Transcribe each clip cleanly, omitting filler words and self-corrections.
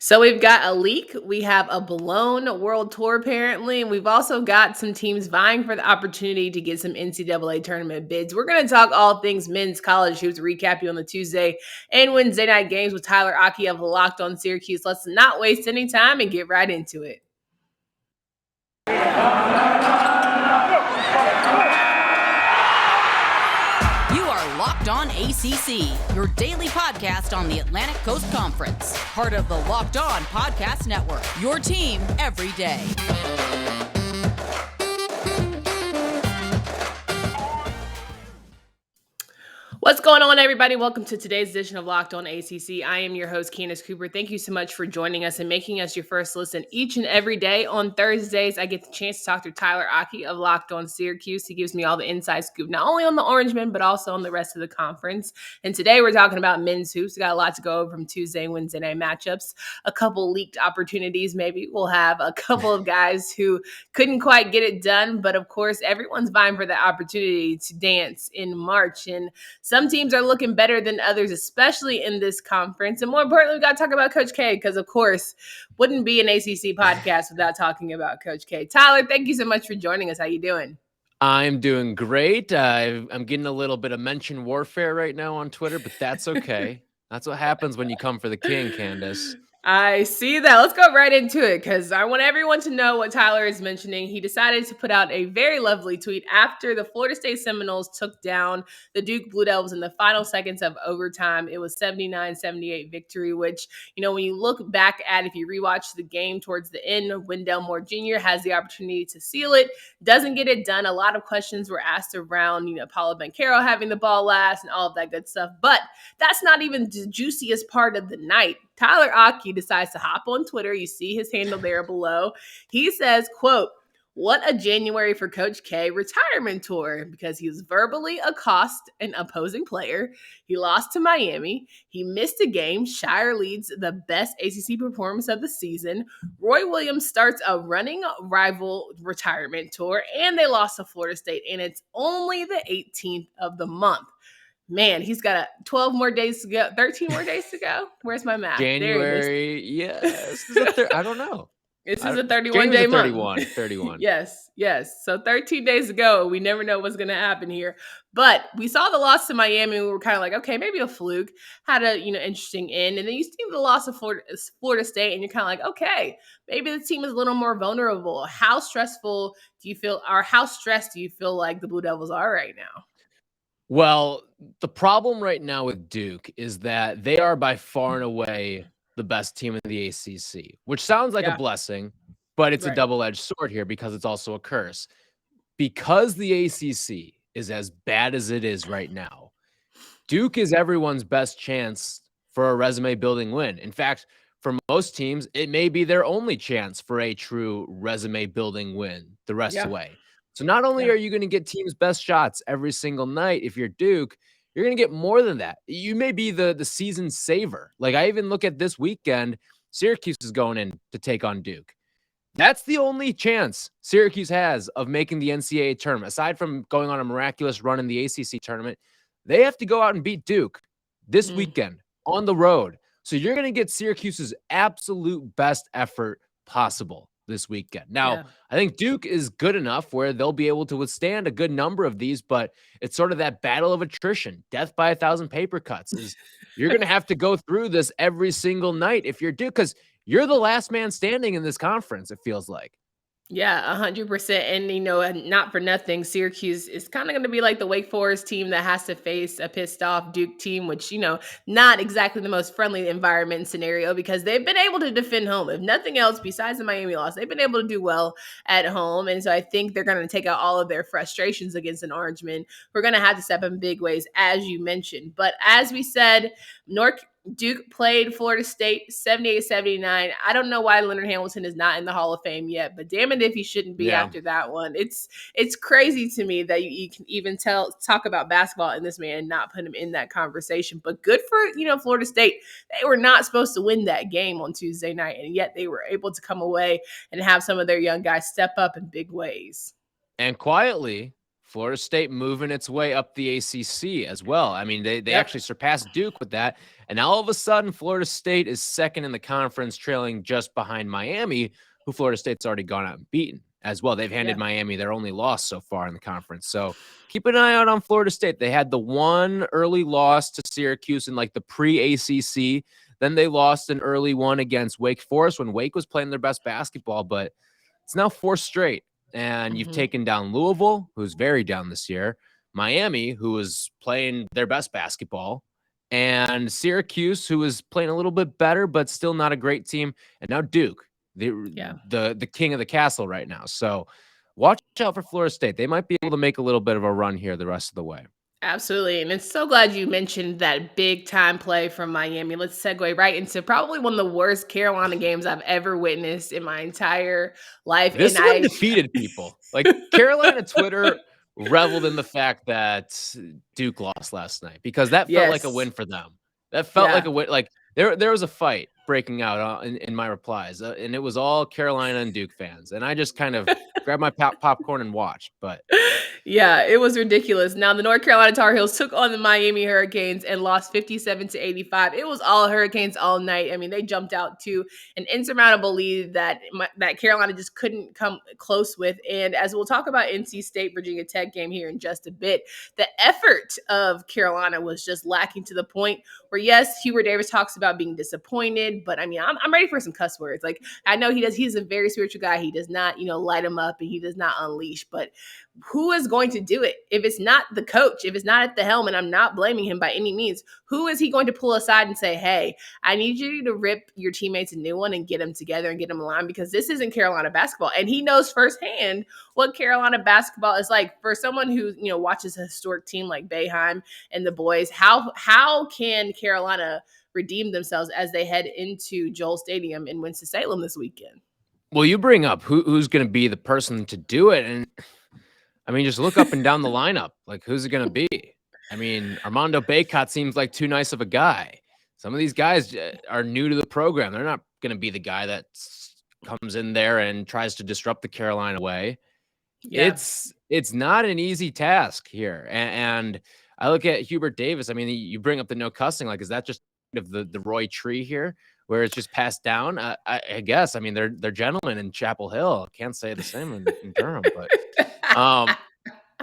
So we've got a leak, we have a blown world tour apparently, and we've also got some teams vying for the opportunity to get some NCAA tournament bids. We're going to talk all things men's college hoops, recap you on the Tuesday and Wednesday night games with Tyler Aki of Locked on Syracuse. Let's not waste any time and get right into it. Locked on ACC, your daily podcast on the Atlantic Coast Conference. Part of the Locked On Podcast Network, your team every day. What's going on, everybody? Welcome to today's edition of Locked on ACC. I am your host, Candace Cooper. Thank you so much for joining us and making us your first listen each and every day. On Thursdays, I get the chance to talk to Tyler Aki of Locked on Syracuse. He gives me all the inside scoop, not only on the Orangemen, but also on the rest of the conference. And today we're talking about men's hoops. We got a lot to go over from Tuesday and Wednesday night matchups, a couple leaked opportunities. Maybe we'll have a couple of guys who couldn't quite get it done. But of course, everyone's vying for the opportunity to dance in March. And some teams are looking better than others, especially in this conference. And more importantly, we got to talk about Coach K because, of course, wouldn't be an ACC podcast without talking about Coach K. Tyler, thank you so much for joining us. How you doing? I'm doing great. I'm getting a little bit of mention warfare right now on Twitter, but that's okay. That's what happens when you come for the king, Candace. I see that. Let's go right into it because I want everyone to know what Tyler is mentioning. He decided to put out a very lovely tweet after the Florida State Seminoles took down the Duke Blue Devils in the final seconds of overtime. It was 79-78 victory, which, you know, when you look back at, if you rewatch the game towards the end, Wendell Moore Jr. has the opportunity to seal it, doesn't get it done. A lot of questions were asked around, Paulo Banchero having the ball last and all of that good stuff. But that's not even the juiciest part of the night. Tyler Aki decides to hop on Twitter. You see his handle there below. He says, quote, "What a January for Coach K retirement tour," because he was verbally accost an opposing player. He lost to Miami. He missed a game. Shire leads the best ACC performance of the season. Roy Williams starts a running rival retirement tour, and they lost to Florida State, and it's only the 18th of the month. Man, he's got 12 more days to go, 13 more days to go. Where's my math? January, yes. I don't know. This is a 31-day month. 31. Yes. So 13 days to go. We never know what's going to happen here. But we saw the loss to Miami. And we were kind of like, okay, maybe a fluke. Had a interesting end. And then you see the loss of Florida State, and you're kind of like, okay, maybe the team is a little more vulnerable. How stressful do you feel, or how stressed do you feel like the Blue Devils are right now? Well, the problem right now with Duke is that they are by far and away the best team in the ACC, which sounds like a blessing, but it's a double-edged sword here because it's also a curse. Because the ACC is as bad as it is right now, Duke is everyone's best chance for a resume-building win. In fact, for most teams, it may be their only chance for a true resume-building win the rest of the way. So not only are you going to get teams' best shots every single night if you're Duke, you're going to get more than that. You may be the season saver. Like, I even look at this weekend, Syracuse is going in to take on Duke. That's the only chance Syracuse has of making the NCAA tournament. Aside from going on a miraculous run in the ACC tournament, they have to go out and beat Duke this weekend on the road. So you're going to get Syracuse's absolute best effort possible this weekend. Now, I think Duke is good enough where they'll be able to withstand a good number of these, but it's sort of that battle of attrition, death by 1,000 paper cuts. Is you're going to have to go through this every single night if you're Duke, because you're the last man standing in this conference, it feels like. Yeah, 100%. And, not for nothing, Syracuse is kind of going to be like the Wake Forest team that has to face a pissed off Duke team, which, not exactly the most friendly environment scenario because they've been able to defend home. If nothing else, besides the Miami loss, they've been able to do well at home. And so I think they're going to take out all of their frustrations against an Orangeman. We're going to have to step up in big ways, as you mentioned. But as we said, Duke played Florida State 78-79. I don't know why Leonard Hamilton is not in the Hall of Fame yet, but damn it if he shouldn't be after that one. It's crazy to me that you can even talk about basketball in this man and not put him in that conversation. But good for, Florida State. They were not supposed to win that game on Tuesday night, and yet they were able to come away and have some of their young guys step up in big ways. And quietly, Florida State moving its way up the ACC as well. I mean, they actually surpassed Duke with that. And now all of a sudden, Florida State is second in the conference, trailing just behind Miami, who Florida State's already gone out and beaten as well. They've handed Miami their only loss so far in the conference. So keep an eye out on Florida State. They had the one early loss to Syracuse in like the pre-ACC. Then they lost an early one against Wake Forest when Wake was playing their best basketball, but it's now 4 straight. And you've taken down Louisville, who's very down this year, Miami, who was playing their best basketball, and Syracuse, who is playing a little bit better, but still not a great team. And now Duke, the king of the castle right now. So watch out for Florida State. They might be able to make a little bit of a run here the rest of the way. Absolutely. And it's so glad you mentioned that big time play from Miami. Let's segue right into probably one of the worst Carolina games I've ever witnessed in my entire life. This one defeated people. Like Carolina Twitter reveled in the fact that Duke lost last night because that felt like a win for them. That felt like a win. Like there was a fight breaking out in my replies, and it was all Carolina and Duke fans. And I just kind of grabbed my popcorn and watched. But yeah, it was ridiculous. Now, the North Carolina Tar Heels took on the Miami Hurricanes and lost 57-85. It was all Hurricanes all night. I mean, they jumped out to an insurmountable lead that Carolina just couldn't come close with. And as we'll talk about NC State, Virginia Tech game here in just a bit, the effort of Carolina was just lacking to the point where, yes, Hubert Davis talks about being disappointed, but I mean, I'm ready for some cuss words. Like, I know he's a very spiritual guy. He does not, light him up, and he does not unleash, but who is going to do it? If it's not the coach, if it's not at the helm, and I'm not blaming him by any means, who is he going to pull aside and say, hey, I need you to rip your teammates a new one and get them together and get them aligned, because this isn't Carolina basketball. And he knows firsthand what Carolina basketball is like. For someone who, watches a historic team like Boeheim and the boys, how can Carolina redeem themselves as they head into Joel Stadium in Winston-Salem this weekend? Well, you bring up who's going to be the person to do it. And I mean, just look up and down the lineup. Like, who's it going to be? I mean, Armando Bacot seems like too nice of a guy. Some of these guys are new to the program. They're not going to be the guy that comes in there and tries to disrupt the Carolina way. Yeah. It's not an easy task here. And I look at Hubert Davis. I mean, you bring up the no cussing. Like, is that just of the Roy Tree here, where it's just passed down? I guess. I mean, they're gentlemen in Chapel Hill. Can't say the same in Durham,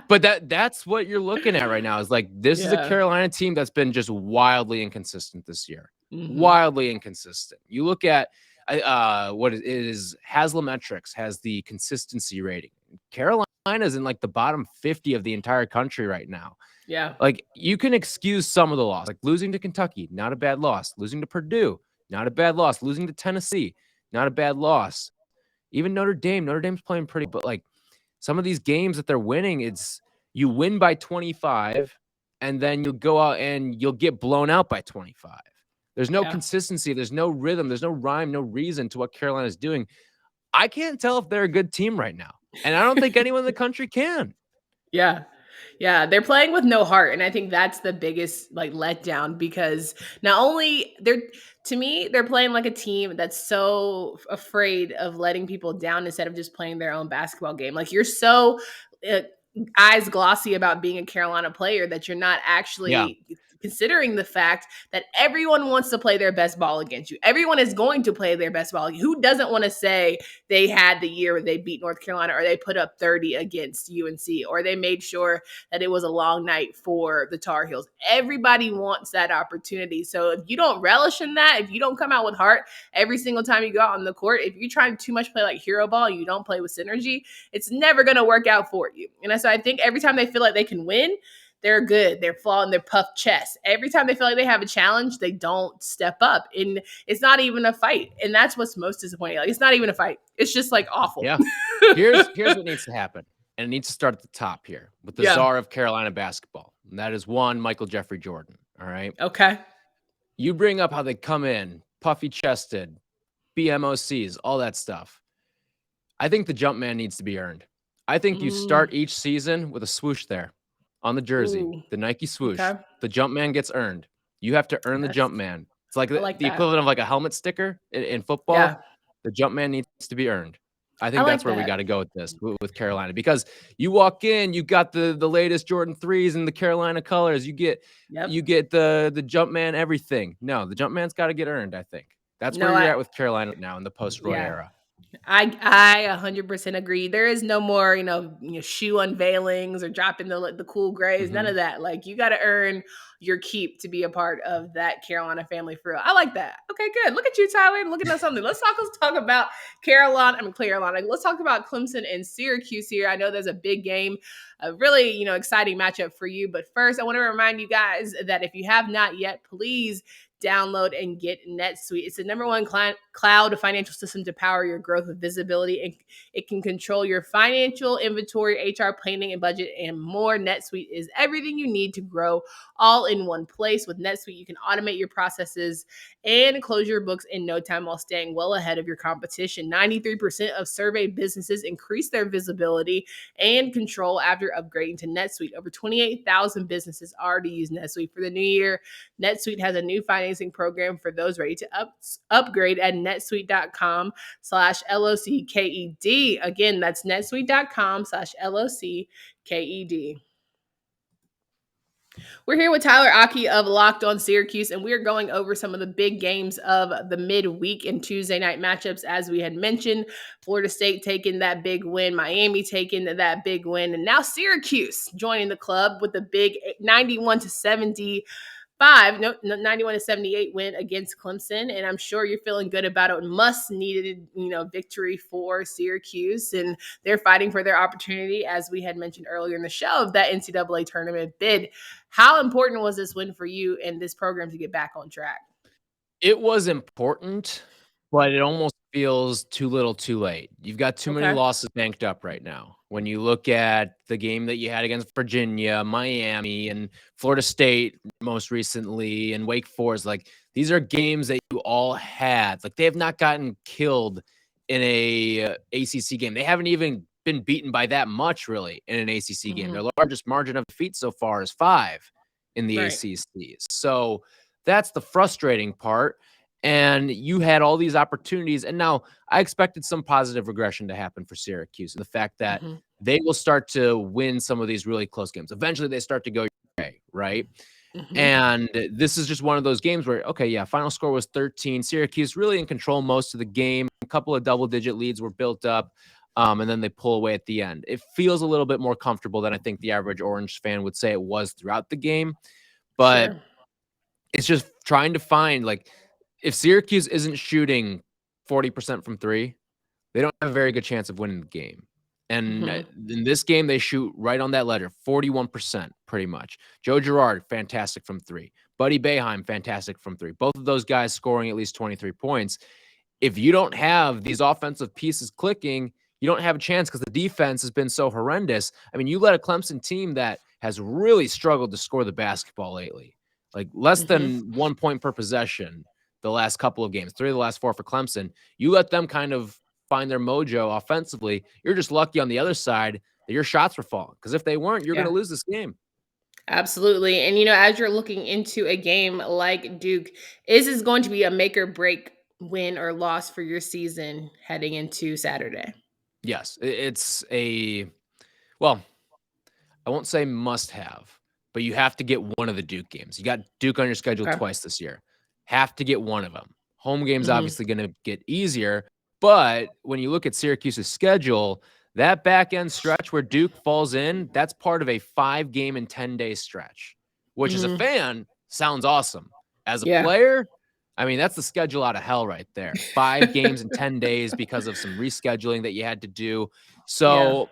but that's what you're looking at right now. Is like, this is a Carolina team that's been just wildly inconsistent this year. Wildly inconsistent. You look at what it is. Haslametrics has the consistency rating. Carolina's in like the bottom 50 of the entire country right now. Yeah. Like, you can excuse some of the loss, like losing to Kentucky, not a bad loss. Losing to Purdue, not a bad loss. Losing to Tennessee, not a bad loss. Even Notre Dame's playing pretty, but like some of these games that they're winning, it's you win by 25 and then you'll go out and you'll get blown out by 25. There's no consistency. There's no rhythm. There's no rhyme, no reason to what Carolina's doing. I can't tell if they're a good team right now. And I don't think anyone in the country can. Yeah. Yeah, they're playing with no heart, and I think that's the biggest letdown, because not only they're playing like a team that's so afraid of letting people down instead of just playing their own basketball game. Like, you're so eyes glossy about being a Carolina player that you're not actually considering the fact that everyone wants to play their best ball against you. Everyone is going to play their best ball. Who doesn't want to say they had the year where they beat North Carolina, or they put up 30 against UNC, or they made sure that it was a long night for the Tar Heels? Everybody wants that opportunity. So if you don't relish in that, if you don't come out with heart every single time you go out on the court, if you're trying to too much play like hero ball and you don't play with synergy, it's never going to work out for you. And so I think every time they feel like they can win, they're good. They're flaunting their puffed chest. Every time they feel like they have a challenge, they don't step up. And it's not even a fight. And that's what's most disappointing. Like, it's not even a fight. It's just like awful. Yeah. Here's what needs to happen. And it needs to start at the top here with the czar of Carolina basketball. And that is one, Michael Jeffrey Jordan. All right. Okay. You bring up how they come in, puffy chested, BMOCs, all that stuff. I think the jump man needs to be earned. I think you start each season with a swoosh there on the jersey, the Nike swoosh. Okay. The jump man gets earned. You have to earn the jump man. It's like the equivalent of like a helmet sticker in football. Yeah. The jump man needs to be earned. I think that's where we got to go with this, with Carolina, because you walk in, you got the latest Jordan 3s in the Carolina colors. You get the jump man, everything. No, the jump man's got to get earned, I think. That's where you're at with Carolina now in the post-Roy era. I 100% agree. There is no more, shoe unveilings or dropping the cool grays. None of that. Like, you got to earn your keep to be a part of that Carolina family for real. I like that. Okay, good. Look at you, Tyler. Looking at something. Let's talk about Carolina. Let's talk about Clemson and Syracuse here. I know there's a big game, a really, exciting matchup for you. But first, I want to remind you guys that if you have not yet, please download and get NetSuite. It's the #1 cloud financial system to power your growth with visibility, and it can control your financial inventory, HR planning, and budget, and more. NetSuite is everything you need to grow all in one place. With NetSuite, you can automate your processes and close your books in no time while staying well ahead of your competition. 93% of surveyed businesses increase their visibility and control after upgrading to NetSuite. Over 28,000 businesses already use NetSuite. For the new year, NetSuite has a new financing program for those ready to upgrade at netsuite.com/LOCKED. Again, that's netsuite.com/LOCKED. We're here with Tyler Aki of Locked On Syracuse, and we're going over some of the big games of the midweek and Tuesday night matchups. As we had mentioned, Florida State taking that big win, Miami taking that big win, and now Syracuse joining the club with a big 91-78 win against Clemson, and I'm sure you're feeling good about it. Must needed, victory for Syracuse, and they're fighting for their opportunity, as we had mentioned earlier in the show, of that NCAA tournament bid. How important was this win for you and this program to get back on track? It was important, but it almost feels too little too late. You've got too many losses banked up right now. When you look at the game that you had against Virginia, Miami, and Florida State most recently, and Wake Forest, like, these are games that you all had. Like, they have not gotten killed in a ACC game. They haven't even been beaten by that much, really, in an ACC game. Their largest margin of defeat so far is 5 in the ACC. So that's the frustrating part. And you had all these opportunities. And now I expected some positive regression to happen for Syracuse. And the fact that they will start to win some of these really close games. Eventually they start to go your way, right? And this is just one of those games where, final score was 13. Syracuse really in control most of the game. A couple of double-digit leads were built up. And then they pull away at the end. It feels a little bit more comfortable than I think the average Orange fan would say it was throughout the game. But it's just trying to find, like, if Syracuse isn't shooting 40% from 3, they don't have a very good chance of winning the game. And in this game, they shoot right on that ledger, 41% pretty much. Joe Girard, fantastic from 3. Buddy Boeheim, fantastic from 3. Both of those guys scoring at least 23 points. If you don't have these offensive pieces clicking, you don't have a chance because the defense has been so horrendous. I mean, you let a Clemson team that has really struggled to score the basketball lately, like less than 1 point per possession the last couple of games, 3 of the last 4 for Clemson. You let them kind of find their mojo offensively. You're just lucky on the other side that your shots were falling, because if they weren't, you're going to lose this game. Absolutely. And, as you're looking into a game like Duke, is this going to be a make or break win or loss for your season heading into Saturday? Yes, it's well, I won't say must have, but you have to get one of the Duke games. You got Duke on your schedule twice this year. Have to get one of them. Home game's obviously going to get easier, but when you look at Syracuse's schedule, that back end stretch where Duke falls in, that's part of a 5-game and 10-day stretch, which as a fan sounds awesome. As a player, I mean, that's the schedule out of hell right there. 5 games in 10 days because of some rescheduling that you had to do. So,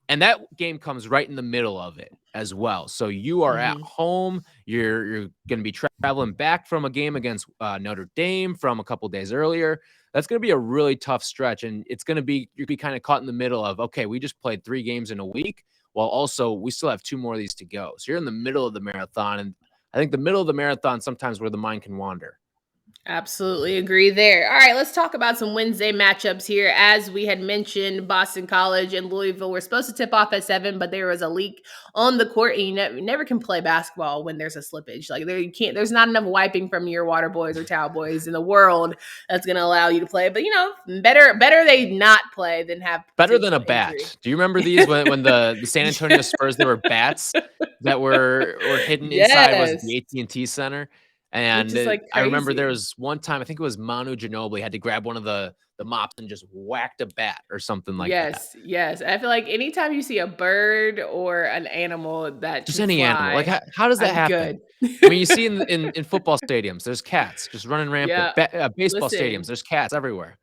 and that game comes right in the middle of it as well. So you are at home. You're going to be traveling back from a game against Notre Dame from a couple days earlier. That's going to be a really tough stretch. And it's going to be, you'll be kind of caught in the middle of, okay, we just played 3 games in a week, while also we still have 2 more of these to go. So you're in the middle of the marathon. And I think the middle of the marathon, sometimes where the mind can wander. Absolutely agree there. All right, let's talk about some Wednesday matchups here. As we had mentioned, Boston College and Louisville were supposed to tip off at 7, but there was a leak on the court, and you never can play basketball when there's a slippage. Like there, you can't. There's not enough wiping from your water boys or towel boys in the world that's going to allow you to play. But better they not play than have Better than a potential injury. bat. Do you remember these when the San Antonio Spurs, there were bats that were hidden inside, was it Yes, the AT&T Center? which And is like I remember there crazy. was one time, I think it was Manu Ginobili had to grab one of the mops and just whacked a bat or something like that. Yes, yes. I feel like anytime you see a bird or an animal that Just can any animal. Like, fly, how does that I'm happen? good. I mean, you see in football stadiums, there's cats just running rampant. Yeah. Baseball stadiums, Listen, there's cats everywhere.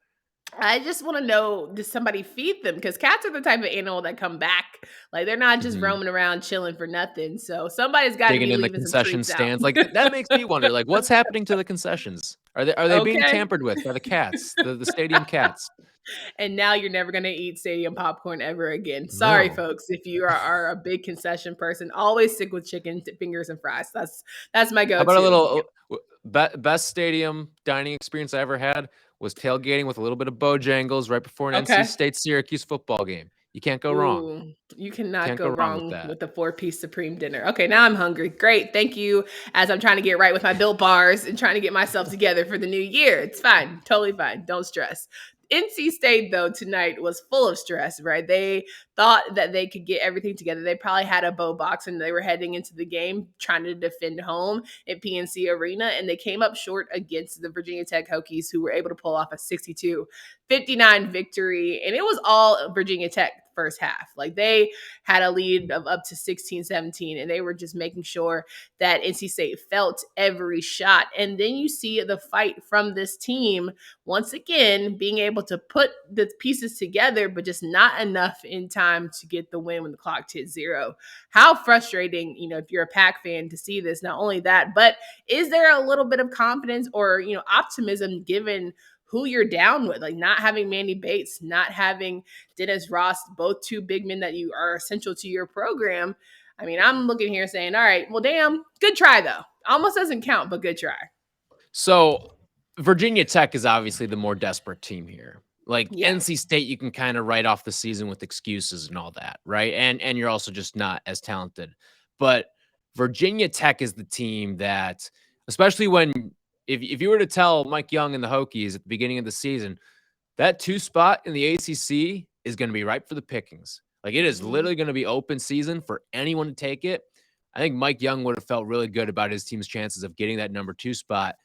I just want to know, does somebody feed them? Because cats are the type of animal that come back. Like they're not just Mhm. roaming around chilling for nothing. So somebody's got to Digging be in the leaving some concession treats out. stands, like, that makes me wonder, like, what's happening to the concessions? Are they being Okay. tampered with by the cats, the stadium cats? And now you're never going to eat stadium popcorn ever again. Sorry, No. folks. If you are a big concession person, always stick with chicken fingers and fries. That's my How about a go-to. little best stadium dining experience I ever had was tailgating with a little bit of Bojangles right before an NC Okay. State Syracuse football game. You can't go wrong. Ooh, you cannot Can't go go wrong with wrong that. with the 4-piece supreme dinner. Okay, now I'm hungry. Great. Thank you. As I'm trying to get right with my Built Bars and trying to get myself together for the new year. It's fine. Totally fine. Don't stress. NC State, though, tonight was full of stress, right? They thought that they could get everything together. They probably had a bow box and they were heading into the game trying to defend home at PNC Arena, and they came up short against the Virginia Tech Hokies, who were able to pull off a 62-59 victory. And it was all Virginia Tech first half. Like they had a lead of up to 16-17, and they were just making sure that NC State felt every shot. And then you see the fight from this team once again being able to put the pieces together, but just not enough in time to get the win when the clock hit 0. How frustrating, if you're a Pack fan to see this. Not only that, but is there a little bit of confidence or, optimism given who you're down with, like not having Manny Bates, not having Dennis Ross, both two big men that you are essential to your program? I mean, I'm looking here saying, all right, well, damn, good try though. Almost doesn't count, but good try. So, Virginia Tech is obviously the more desperate team here. Like Yeah. NC State, you can kind of write off the season with excuses and all that, right? And you're also just not as talented. But Virginia Tech is the team that, especially when if you were to tell Mike Young and the Hokies at the beginning of the season, that 2 spot in the ACC is going to be ripe for the pickings. Like it is Mhm. literally going to be open season for anyone to take it. I think Mike Young would have felt really good about his team's chances of getting that number 2 spot.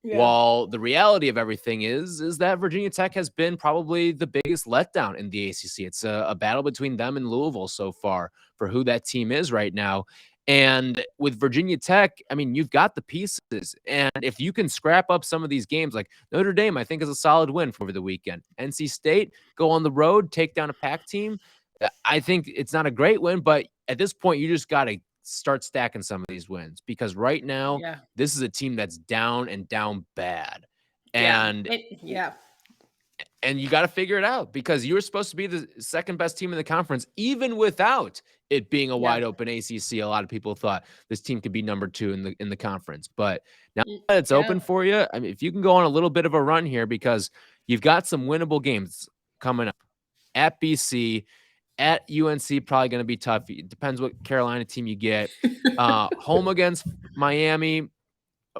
Yeah. While the reality of everything is that Virginia Tech has been probably the biggest letdown in the ACC. It's a battle between them and Louisville so far for who that team is right now. And with Virginia Tech, I mean, you've got the pieces. And if you can scrap up some of these games, like Notre Dame, I think is a solid win for the weekend. NC State, go on the road, take down a Pac team. I think it's not a great win, but at this point, you just got to start stacking some of these wins because right now, Yeah. this is a team that's down and down bad. Yeah. And Yeah. and you got to figure it out because you were supposed to be the second best team in the conference, even without it being a Yeah. wide open ACC. A lot of people thought this team could be number 2 in the conference, but now Mm, that it's yeah. open for you, I mean, if you can go on a little bit of a run here because you've got some winnable games coming up at BC, at UNC, probably going to be tough. It depends what Carolina team you get. Home against Miami,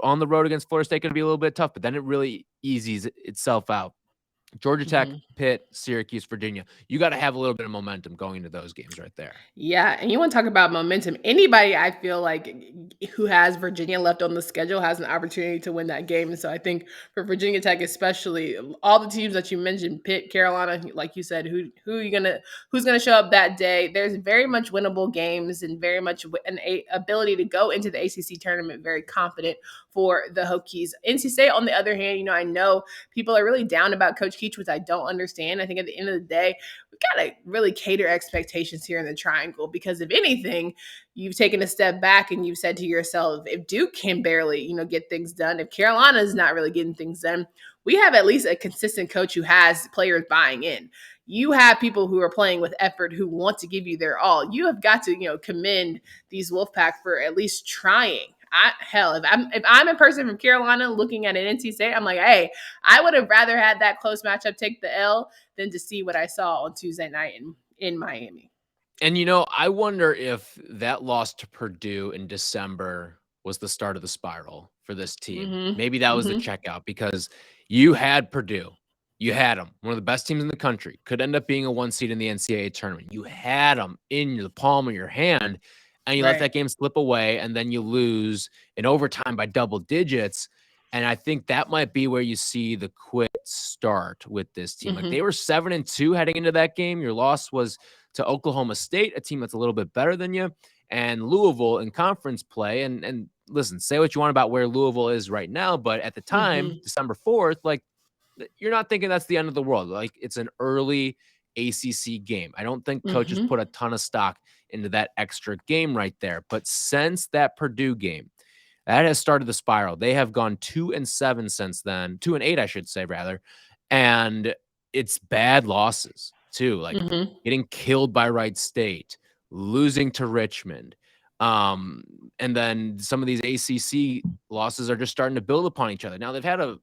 on the road against Florida State, going to be a little bit tough, but then it really eases itself out. Georgia Tech, Mhm. Pitt, Syracuse, Virginia. You got to have a little bit of momentum going into those games right there. Yeah, and you want to talk about momentum. Anybody I feel like who has Virginia left on the schedule has an opportunity to win that game. And so I think for Virginia Tech especially, all the teams that you mentioned, Pitt, Carolina, like you said, who's gonna show up that day? There's very much winnable games and very much an ability to go into the ACC tournament very confident for the Hokies. NC State, on the other hand, I know people are really down about Coach Keach, which I don't understand. I think at the end of the day, we got to really cater expectations here in the triangle because if anything, you've taken a step back and you've said to yourself, if Duke can barely, get things done, if Carolina is not really getting things done, we have at least a consistent coach who has players buying in. You have people who are playing with effort who want to give you their all. You have got to, commend these Wolfpack for at least trying. if I'm a person from Carolina looking at an NC State, I'm like, hey, I would have rather had that close matchup take the L than to see what I saw on Tuesday night in Miami. And, I wonder if that loss to Purdue in December was the start of the spiral for this team. Mm-hmm. Maybe that was the checkout, because you had Purdue. You had them, one of the best teams in the country, could end up being a 1 seed in the NCAA tournament. You had them in the palm of your hand, and you let that game slip away, and then you lose in overtime by double digits. And I think that might be where you see the quit start with this team. Like, they were 7-2 heading into that game. Your loss was to Oklahoma State, a team that's a little bit better than you, and Louisville in conference play. And listen, say what you want about where Louisville is right now, but at the time, December 4th, like, you're not thinking that's the end of the world. Like, it's an early ACC game. I don't think coaches put a ton of stock into that extra game right there. But since that Purdue game, that has started the spiral. They have gone 2-7 since then, 2-8, I should say, rather. And it's bad losses too, like getting killed by Wright State, losing to Richmond. And then some of these ACC losses are just starting to build upon each other. Now, they've had a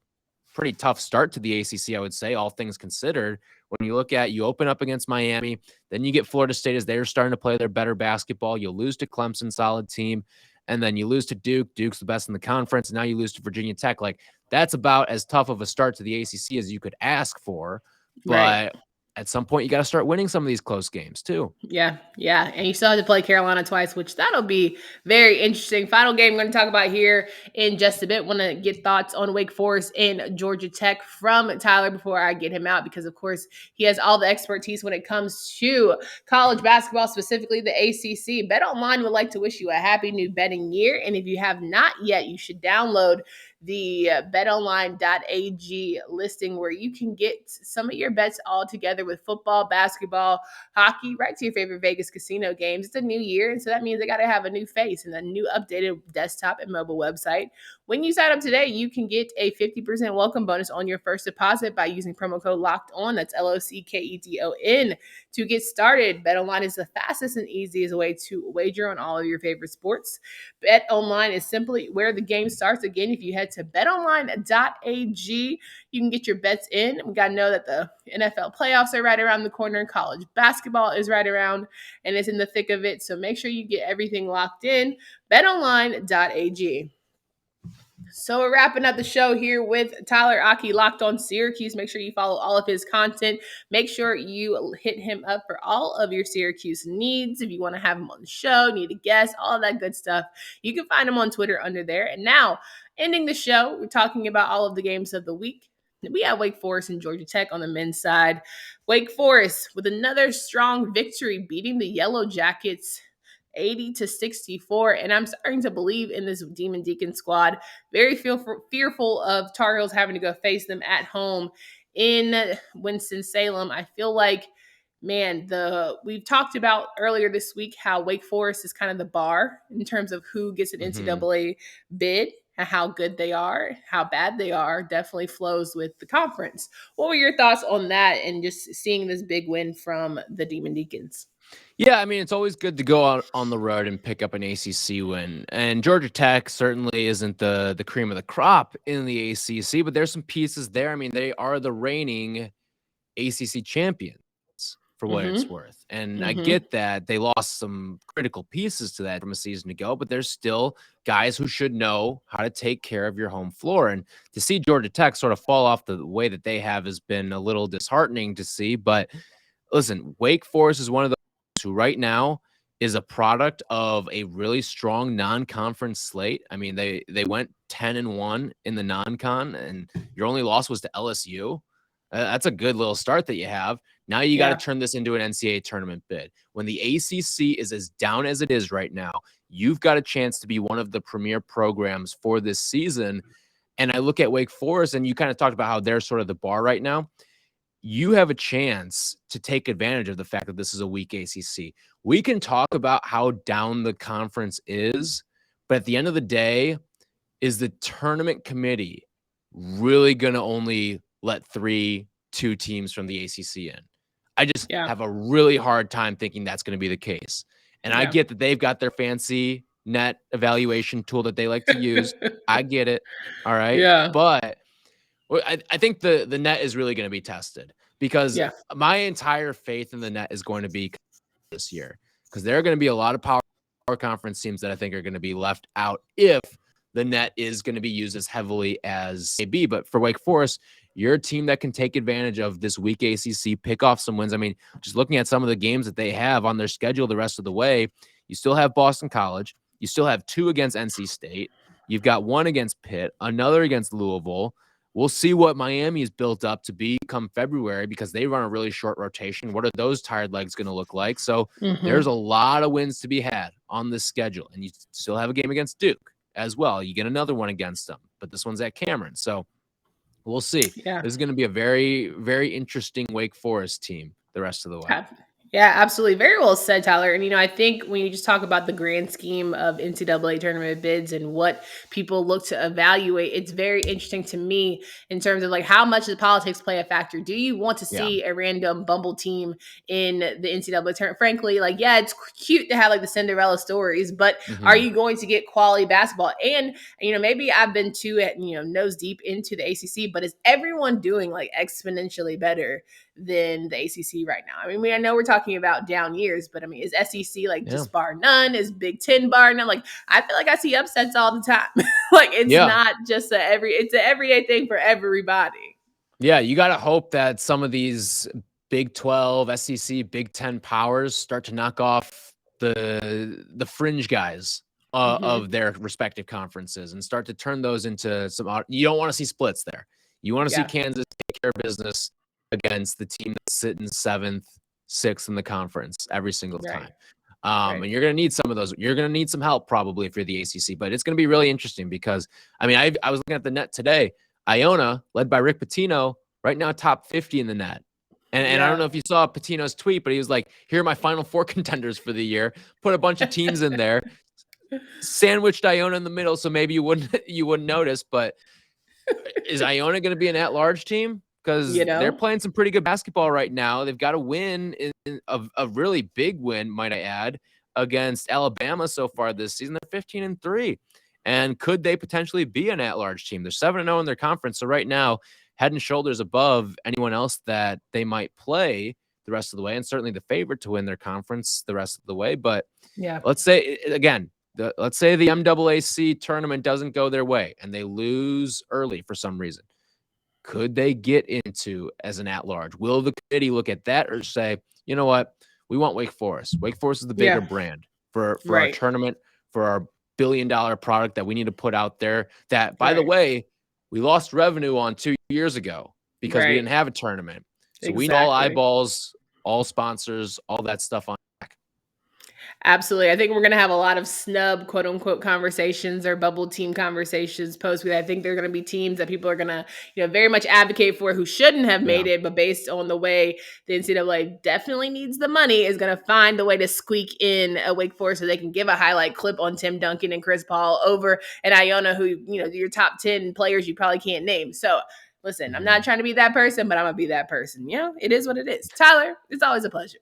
pretty tough start to the ACC, I would say, all things considered. When you look at, you open up against Miami, then you get Florida State as they're starting to play their better basketball. You lose to Clemson, solid team, and then you lose to Duke. Duke's the best in the conference. And now you lose to Virginia Tech. Like, that's about as tough of a start to the ACC as you could ask for. But at some point, you got to start winning some of these close games too. Yeah. And you still have to play Carolina twice, which that'll be very interesting. Final game we're going to talk about here in just a bit. Want to get thoughts on Wake Forest and Georgia Tech from Tyler before I get him out, because, of course, he has all the expertise when it comes to college basketball, specifically the ACC. BetOnline would like to wish you a happy new betting year. And if you have not yet, you should download the betonline.ag listing, where you can get some of your bets all together with football, basketball, hockey, right to your favorite Vegas casino games. It's a new year, and so that means they got to have a new face and a new updated desktop and mobile website. When you sign up today, you can get a 50% welcome bonus on your first deposit by using promo code LOCKEDON. That's LOCKEDON to get started. BetOnline is the fastest and easiest way to wager on all of your favorite sports. BetOnline is simply where the game starts. Again, if you head to betonline.ag, you can get your bets in. We got to know that the NFL playoffs are right around the corner. College basketball is right around, and it's in the thick of it. So make sure you get everything locked in. betonline.ag. So we're wrapping up the show here with Tyler Aki, Locked on Syracuse. Make sure you follow all of his content. Make sure you hit him up for all of your Syracuse needs. If you want to have him on the show, need a guest, all that good stuff, you can find him on Twitter under there. And now, ending the show, we're talking about all of the games of the week. We have Wake Forest and Georgia Tech on the men's side. Wake Forest with another strong victory, beating the Yellow Jackets 80-64, and I'm starting to believe in this Demon Deacon squad. Very fearful of Tar Heels having to go face them at home in Winston-Salem. I feel like, man, we've talked about earlier this week how Wake Forest is kind of the bar in terms of who gets an NCAA bid. How good they are, how bad they are, definitely flows with the conference. What were your thoughts on that and just seeing this big win from the Demon Deacons? Yeah, I mean, it's always good to go out on the road and pick up an ACC win. And Georgia Tech certainly isn't the cream of the crop in the ACC, but there's some pieces there. I mean, they are the reigning ACC champions for what it's worth. And I get that they lost some critical pieces to that from a season ago, but there's still guys who should know how to take care of your home floor. And to see Georgia Tech sort of fall off the way that they have has been a little disheartening to see. But listen, Wake Forest is one of those who right now is a product of a really strong non-conference slate. I mean, they went 10-1 in the non-con, and your only loss was to LSU. That's a good little start that you have. Now you got to turn this into an NCAA tournament bid. When the ACC is as down as it is right now, you've got a chance to be one of the premier programs for this season. And I look at Wake Forest, and you kind of talked about how they're sort of the bar right now. You have a chance to take advantage of the fact that this is a weak ACC. We can talk about how down the conference is, but at the end of the day, is the tournament committee really going to only let 2 teams from the ACC in? I just have a really hard time thinking that's going to be the case. And I get that they've got their fancy net evaluation tool that they like to use. I get it. All right. Yeah. But I think the net is really going to be tested because my entire faith in the net is going to be this year because there are going to be a lot of power conference teams that I think are going to be left out if the net is going to be used as heavily as AB. But for Wake Forest, you're a team that can take advantage of this weak ACC, pick off some wins. I mean, just looking at some of the games that they have on their schedule the rest of the way, you still have Boston College. You still have 2 against NC State. You've got 1 against Pitt, another against Louisville. We'll see what Miami is built up to be come February because they run a really short rotation. What are those tired legs going to look like? So there's a lot of wins to be had on this schedule. And you still have a game against Duke as well. You get another one against them, but this one's at Cameron. So we'll see. Yeah. This is going to be a very, very interesting Wake Forest team the rest of the way. Yeah, absolutely. Very well said, Tyler. And, I think when you just talk about the grand scheme of NCAA tournament bids and what people look to evaluate, it's very interesting to me in terms of like how much does politics play a factor? Do you want to see a random bumble team in the NCAA tournament? Frankly, like, yeah, it's cute to have like the Cinderella stories, but are you going to get quality basketball? And, maybe I've been too nose deep into the ACC, but is everyone doing like exponentially better than the ACC right now? I mean, I know we're talking about down years, but I mean, is SEC like just bar none? Is Big Ten bar none? Like, I feel like I see upsets all the time. Like, it's not just it's an everyday thing for everybody. Yeah, you got to hope that some of these Big 12, SEC, Big 10 powers start to knock off the fringe guys of their respective conferences and start to turn those into some. You don't want to see splits there. You want to see Kansas take care of business against the team that's sitting 7th, 6th in the conference every single time. And you're going to need some of those. You're going to need some help probably if you're the ACC, but it's going to be really interesting because, I mean, I was looking at the net today. Iona, led by Rick Pitino, right now top 50 in the net. And I don't know if you saw Pitino's tweet, but he was like, here are my final 4 contenders for the year. Put a bunch of teams in there. Sandwiched Iona in the middle, so maybe you wouldn't notice, but is Iona going to be an at-large team? Because they're playing some pretty good basketball right now. They've got a win, a really big win, might I add, against Alabama so far this season. They're 15-3. And could they potentially be an at-large team? They're 7-0 in their conference. So right now, head and shoulders above anyone else that they might play the rest of the way, and certainly the favorite to win their conference the rest of the way. But let's say, again, let's say the MAAC tournament doesn't go their way and they lose early for some reason. Could they get into as an at-large? Will the committee look at that or say, you know what, we want Wake Forest. Wake Forest is the bigger brand for our tournament, for our billion-dollar product that we need to put out there that, by the way, we lost revenue on 2 years ago because we didn't have a tournament. So we need all eyeballs, all sponsors, all that stuff on track. Absolutely. I think we're going to have a lot of snub, quote unquote, conversations or bubble team conversations post. I think there are going to be teams that people are going to, very much advocate for who shouldn't have made it, but based on the way the NCAA definitely needs the money, is going to find the way to squeak in a Wake Forest so they can give a highlight clip on Tim Duncan and Chris Paul over an Iona who, your top 10 players you probably can't name. So listen, I'm not trying to be that person, but I'm going to be that person. It is what it is. Tyler, it's always a pleasure.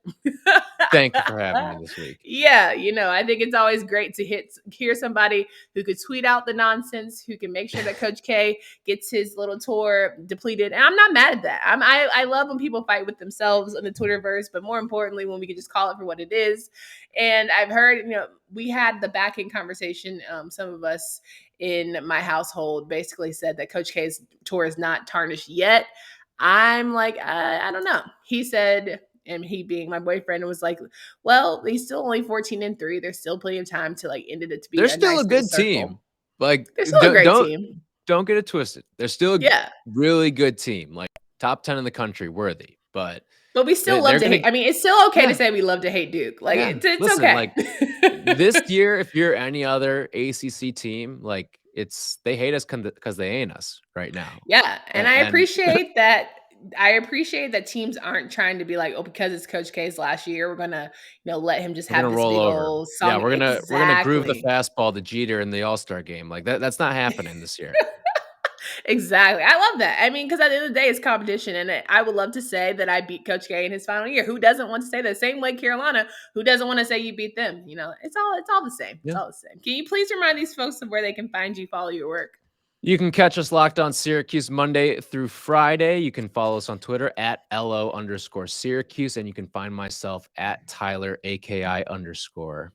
Thank you for having me this week. Yeah, I think it's always great to hear somebody who could tweet out the nonsense, who can make sure that Coach K gets his little tour depleted. And I'm not mad at that. I love when people fight with themselves in the Twitterverse, but more importantly, when we can just call it for what it is. And I've heard, we had the back-end conversation, some of us in my household basically said that Coach K's tour is not tarnished yet. I'm like, I don't know. He said, and he being my boyfriend, was like, well, he's still only 14-3. There's still plenty of time to end it to be. They're still a good team. Like, they're still a great team. Don't get it twisted. They're still a really good team, like top 10 in the country, worthy. But we still love to hate. I mean, it's still okay to say we love to hate Duke. Like, it's listen, okay. Like, this year, if you're any other ACC team, like, they hate us because they ain't us right now. Yeah, and I appreciate that. I appreciate that teams aren't trying to be like, oh, because it's Coach K's last year, we're gonna, let him just have this roll big over. old song. Yeah, we're gonna groove the fastball to Jeter in the All-Star game. Like that's not happening this year. Exactly. I love that. I mean, because at the end of the day, it's competition. And I would love to say that I beat Coach K in his final year. Who doesn't want to say that? Same way Carolina, who doesn't want to say you beat them? You know, it's all the same. It's all the same. Can you please remind these folks of where they can find you, follow your work? You can catch us Locked On Syracuse Monday through Friday. You can follow us on Twitter at LO_Syracuse, and you can find myself at Tyler AKI_.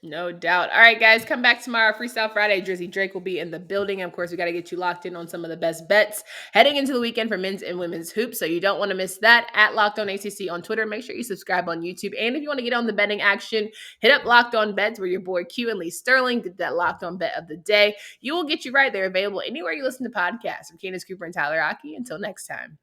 No doubt. All right, guys, come back tomorrow. Freestyle Friday. Drizzy Drake will be in the building. Of course, we got to get you locked in on some of the best bets heading into the weekend for men's and women's hoops. So you don't want to miss that. At Locked On ACC on Twitter. Make sure you subscribe on YouTube. And if you want to get on the betting action, hit up Locked On Bets where your boy Q and Lee Sterling did that Locked On Bet of the day. You will get you right. They're available anywhere you listen to podcasts. From Candace Cooper and Tyler Aki. Until next time.